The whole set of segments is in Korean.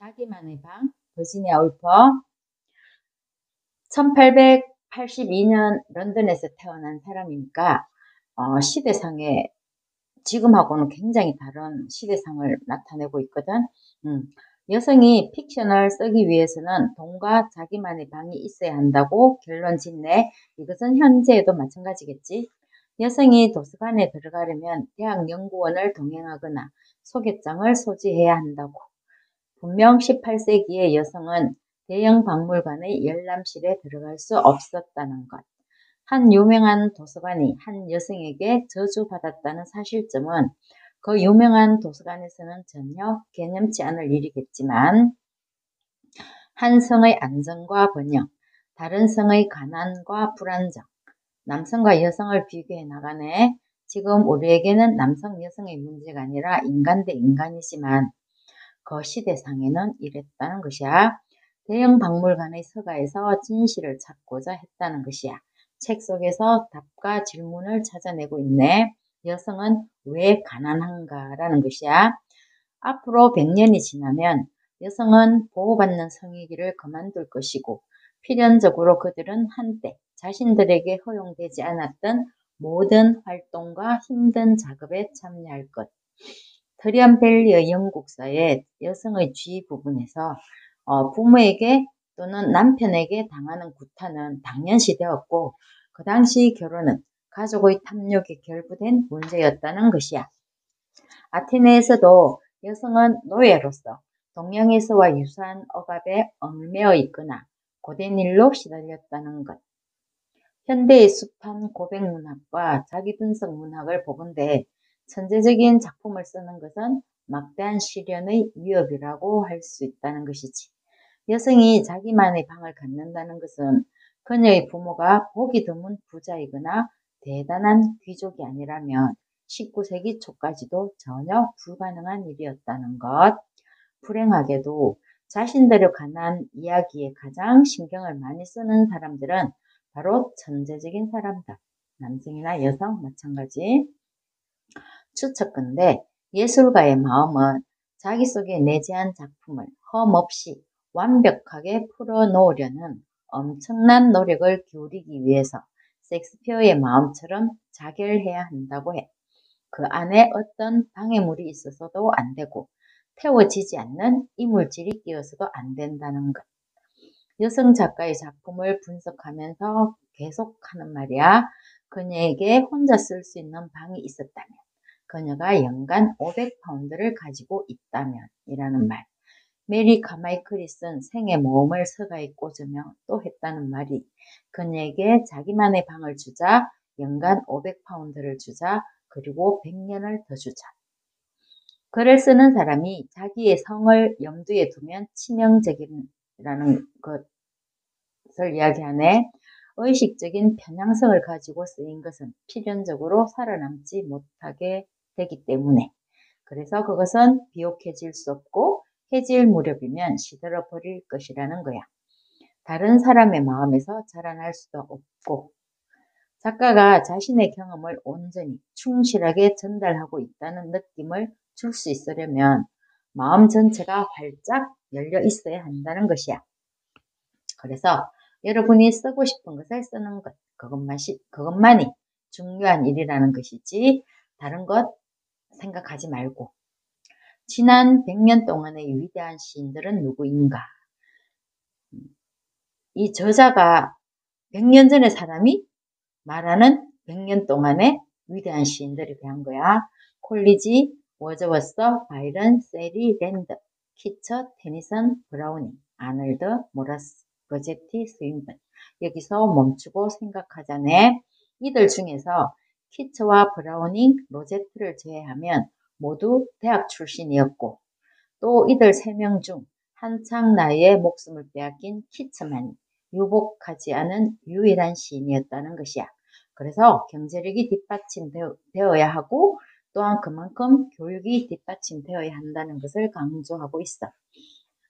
자기만의 방, 버지니아 울퍼. 1882년 런던에서 태어난 사람이니까 시대상에 지금하고는 굉장히 다른 시대상을 나타내고 있거든. 여성이 픽션을 쓰기 위해서는 돈과 자기만의 방이 있어야 한다고 결론 짓네. 이것은 현재에도 마찬가지겠지. 여성이 도서관에 들어가려면 대학 연구원을 동행하거나 소개장을 소지해야 한다고. 분명 18세기의 여성은 대형 박물관의 열람실에 들어갈 수 없었다는 것. 한 유명한 도서관이 한 여성에게 저주받았다는 사실점은 그 유명한 도서관에서는 전혀 개념치 않을 일이겠지만 한 성의 안정과 번영, 다른 성의 가난과 불안정, 남성과 여성을 비교해 나가네. 지금 우리에게는 남성 여성의 문제가 아니라 인간 대 인간이지만 그 시대상에는 이랬다는 것이야. 대형 박물관의 서가에서 진실을 찾고자 했다는 것이야. 책 속에서 답과 질문을 찾아내고 있네. 여성은 왜 가난한가라는 것이야. 앞으로 100년이 지나면 여성은 보호받는 성이기를 그만둘 것이고 필연적으로 그들은 한때 자신들에게 허용되지 않았던 모든 활동과 힘든 작업에 참여할 것. 트리엄 밸리의 영국사의 여성의 주의 부분에서 부모에게 또는 남편에게 당하는 구타는 당연시 되었고 그 당시 결혼은 가족의 탐욕에 결부된 문제였다는 것이야. 아테네에서도 여성은 노예로서 동양에서와 유사한 억압에 얽매여 있거나 고된 일로 시달렸다는 것. 현대의 숱한 고백 문학과 자기 분석 문학을 보건대 천재적인 작품을 쓰는 것은 막대한 시련의 위협이라고 할 수 있다는 것이지. 여성이 자기만의 방을 갖는다는 것은 그녀의 부모가 보기 드문 부자이거나 대단한 귀족이 아니라면 19세기 초까지도 전혀 불가능한 일이었다는 것. 불행하게도 자신들의 가난 이야기에 가장 신경을 많이 쓰는 사람들은 바로 천재적인 사람들, 남성이나 여성 마찬가지. 추측컨대 예술가의 마음은 자기 속에 내재한 작품을 험없이 완벽하게 풀어놓으려는 엄청난 노력을 기울이기 위해서 셰익스피어의 마음처럼 자결해야 한다고 해. 그 안에 어떤 방해물이 있어서도 안 되고 태워지지 않는 이물질이 끼어서도 안 된다는 것. 여성 작가의 작품을 분석하면서 계속하는 말이야. 그녀에게 혼자 쓸 수 있는 방이 있었다면, 그녀가 연간 500파운드를 가지고 있다면 이라는 말. 메리 카마이클이 쓴 생애 모험을 서가에 꽂으며 또 했다는 말이 그녀에게 자기만의 방을 주자, 연간 500파운드를 주자, 그리고 100년을 더 주자. 글을 쓰는 사람이 자기의 성을 염두에 두면 치명적이라는 것을 이야기하네. 의식적인 편향성을 가지고 쓰인 것은 필연적으로 살아남지 못하게 되기 때문에 그래서 그것은 비옥해질 수 없고 해질 무렵이면 시들어 버릴 것이라는 거야. 다른 사람의 마음에서 자라날 수도 없고 작가가 자신의 경험을 온전히 충실하게 전달하고 있다는 느낌을 줄 수 있으려면 마음 전체가 활짝 열려 있어야 한다는 것이야. 그래서 여러분이 쓰고 싶은 것을 쓰는 것, 그것만이 중요한 일이라는 것이지 다른 것 생각하지 말고. 지난 100년 동안의 위대한 시인들은 누구인가? 이 저자가 100년 전의 사람이 말하는 100년 동안의 위대한 시인들에 대한 거야. 콜리지, 워즈워스, 바이런, 세리, 랜드, 키처, 테니선, 브라우닝, 아놀드, 모라스, 로제티, 스윈번. 여기서 멈추고 생각하자네. 이들 중에서 키처와 브라우닝, 로제트를 제외하면 모두 대학 출신이었고 또 이들 3명 중 한창 나이에 목숨을 빼앗긴 키처만이 유복하지 않은 유일한 시인이었다는 것이야. 그래서 경제력이 뒷받침되어야 하고 또한 그만큼 교육이 뒷받침되어야 한다는 것을 강조하고 있어.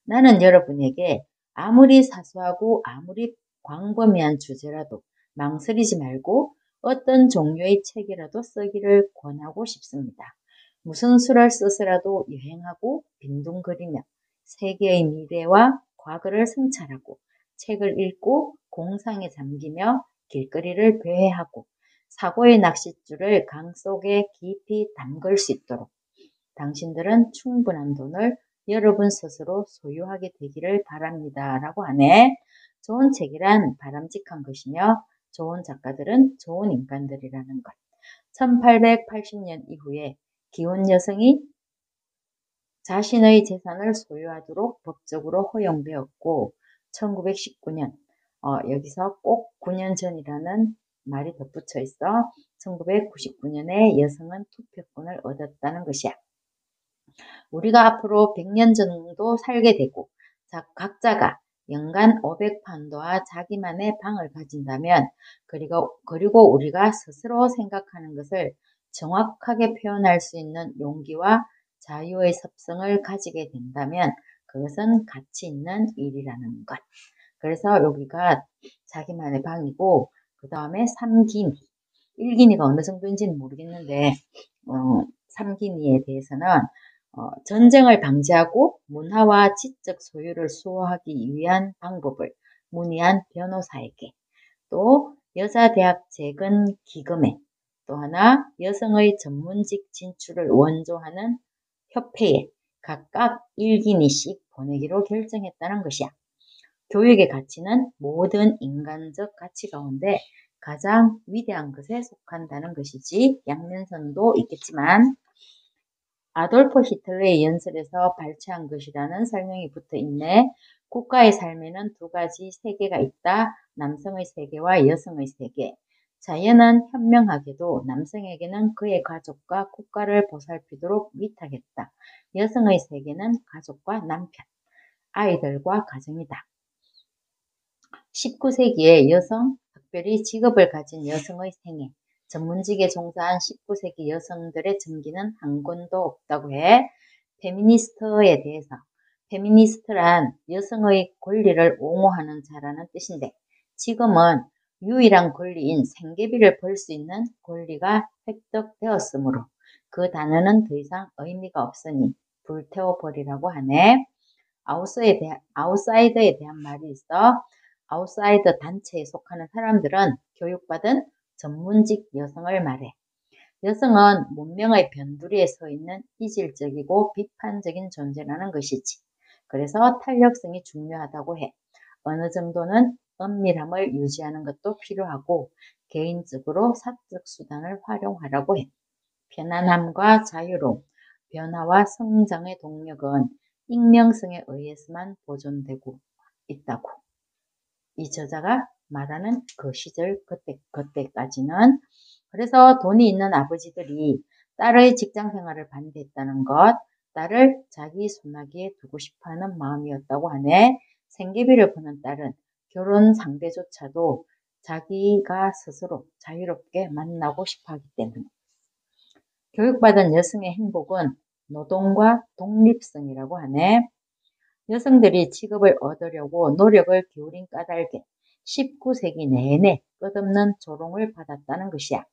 나는 여러분에게 아무리 사소하고 아무리 광범위한 주제라도 망설이지 말고 어떤 종류의 책이라도 쓰기를 권하고 싶습니다. 무슨 수를 써서라도 여행하고 빈둥거리며 세계의 미래와 과거를 성찰하고 책을 읽고 공상에 잠기며 길거리를 배회하고 사고의 낚싯줄을 강 속에 깊이 담글 수 있도록 당신들은 충분한 돈을 여러분 스스로 소유하게 되기를 바랍니다. 라고 하네. 좋은 책이란 바람직한 것이며 좋은 작가들은 좋은 인간들이라는 것. 1880년 이후에 기혼 여성이 자신의 재산을 소유하도록 법적으로 허용되었고 1919년 여기서 꼭 9년 전이라는 말이 덧붙여 있어 1999년에 여성은 투표권을 얻었다는 것이야. 우리가 앞으로 100년 정도 살게 되고 각자가 연간 500파운드와 자기만의 방을 가진다면 그리고 우리가 스스로 생각하는 것을 정확하게 표현할 수 있는 용기와 자유의 습성을 가지게 된다면 그것은 가치 있는 일이라는 것. 그래서 여기가 자기만의 방이고 그 다음에 3기니 1기니가 어느 정도인지는 모르겠는데 3기니에 대해서는 전쟁을 방지하고 문화와 지적 소유를 수호하기 위한 방법을 문의한 변호사에게 또 여자 대학 재건 기금에 또 하나 여성의 전문직 진출을 원조하는 협회에 각각 1기니씩 보내기로 결정했다는 것이야. 교육의 가치는 모든 인간적 가치 가운데 가장 위대한 것에 속한다는 것이지 양면성도 있겠지만 아돌프 히틀러의 연설에서 발췌한 것이라는 설명이 붙어 있네. 국가의 삶에는 두 가지 세계가 있다. 남성의 세계와 여성의 세계. 자연은 현명하게도 남성에게는 그의 가족과 국가를 보살피도록 위탁했다. 여성의 세계는 가족과 남편, 아이들과 가정이다. 19세기의 여성, 특별히 직업을 가진 여성의 생애, 전문직에 종사한 19세기 여성들의 전기는 한 권도 없다고 해. 페미니스트에 대해서 페미니스트란 여성의 권리를 옹호하는 자라는 뜻인데 지금은 유일한 권리인 생계비를 벌 수 있는 권리가 획득되었으므로 그 단어는 더 이상 의미가 없으니 불태워버리라고 하네. 아웃사이더에 대한 말이 있어. 아웃사이더 단체에 속하는 사람들은 교육받은 전문직 여성을 말해. 여성은 문명의 변두리에 서 있는 이질적이고 비판적인 존재라는 것이지. 그래서 탄력성이 중요하다고 해. 어느 정도는 은밀함을 유지하는 것도 필요하고 개인적으로 사적 수단을 활용하라고 해. 편안함과 자유로움, 변화와 성장의 동력은 익명성에 의해서만 보존되고 있다고. 이 저자가 말하는 그 시절 그때까지는 그래서 돈이 있는 아버지들이 딸의 직장 생활을 반대했다는 것, 딸을 자기 손아귀에 두고 싶어하는 마음이었다고 하네. 생계비를 버는 딸은 결혼 상대조차도 자기가 스스로 자유롭게 만나고 싶어하기 때문에 교육받은 여성의 행복은 노동과 독립성이라고 하네. 여성들이 직업을 얻으려고 노력을 기울인 까닭에 19세기 내내 끝없는 조롱을 받았다는 것이야.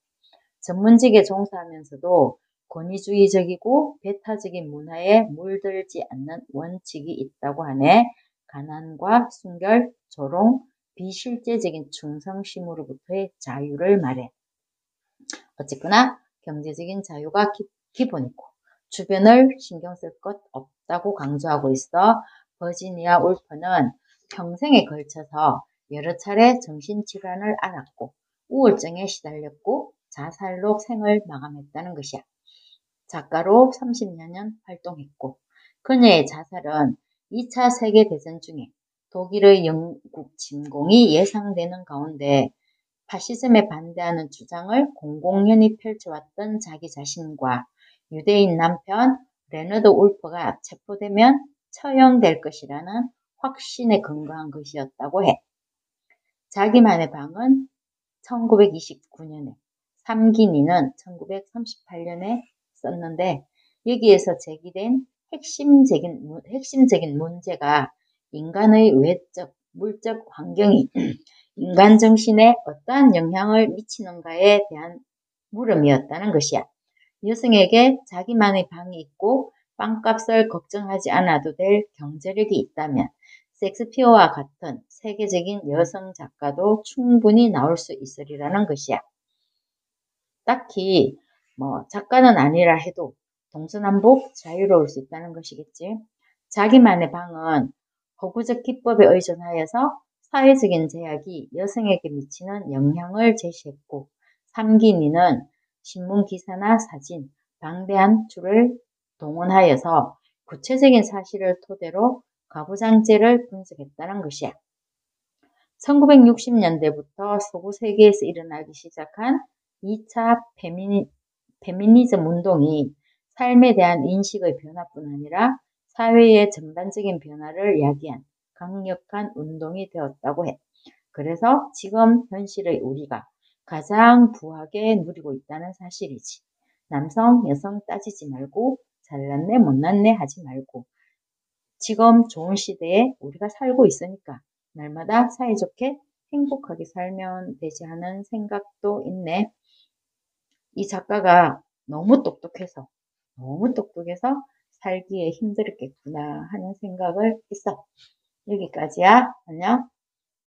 전문직에 종사하면서도 권위주의적이고 배타적인 문화에 물들지 않는 원칙이 있다고 하네. 가난과 순결, 조롱, 비실제적인 충성심으로부터의 자유를 말해. 어쨌거나 경제적인 자유가 기본이고 주변을 신경 쓸 것 없다고 강조하고 있어. 버지니아 울프는 평생에 걸쳐서 여러 차례 정신질환을 앓았고 우울증에 시달렸고 자살로 생을 마감했다는 것이야. 작가로 30여 년 활동했고 그녀의 자살은 2차 세계대전 중에 독일의 영국 침공이 예상되는 가운데 파시즘에 반대하는 주장을 공공연히 펼쳐왔던 자기 자신과 유대인 남편 레너드 울프가 체포되면 처형될 것이라는 확신에 근거한 것이었다고 해. 자기만의 방은 1929년에, 삼기니는 1938년에 썼는데 여기에서 제기된 핵심적인 문제가 인간의 외적, 물적 환경이 인간 정신에 어떠한 영향을 미치는가에 대한 물음이었다는 것이야. 여성에게 자기만의 방이 있고 빵값을 걱정하지 않아도 될 경제력이 있다면 섹스피어와 같은 세계적인 여성 작가도 충분히 나올 수 있으리라는 것이야. 딱히 작가는 아니라 해도 동서남북 자유로울 수 있다는 것이겠지. 자기만의 방은 허구적 기법에 의존하여서 사회적인 제약이 여성에게 미치는 영향을 제시했고, 삼기니는 신문 기사나 사진, 방대한 줄을 동원하여서 구체적인 사실을 토대로 가부장제를 분석했다는 것이야. 1960년대부터 서구 세계에서 일어나기 시작한 2차 페미니즘 운동이 삶에 대한 인식의 변화뿐 아니라 사회의 전반적인 변화를 야기한 강력한 운동이 되었다고 해. 그래서 지금 현실의 우리가 가장 부하게 누리고 있다는 사실이지. 남성, 여성 따지지 말고 잘났네, 못났네 하지 말고 지금 좋은 시대에 우리가 살고 있으니까 날마다 사이좋게 행복하게 살면 되지 하는 생각도 있네. 이 작가가 너무 똑똑해서 살기에 힘들었겠구나 하는 생각을 했어. 여기까지야. 안녕.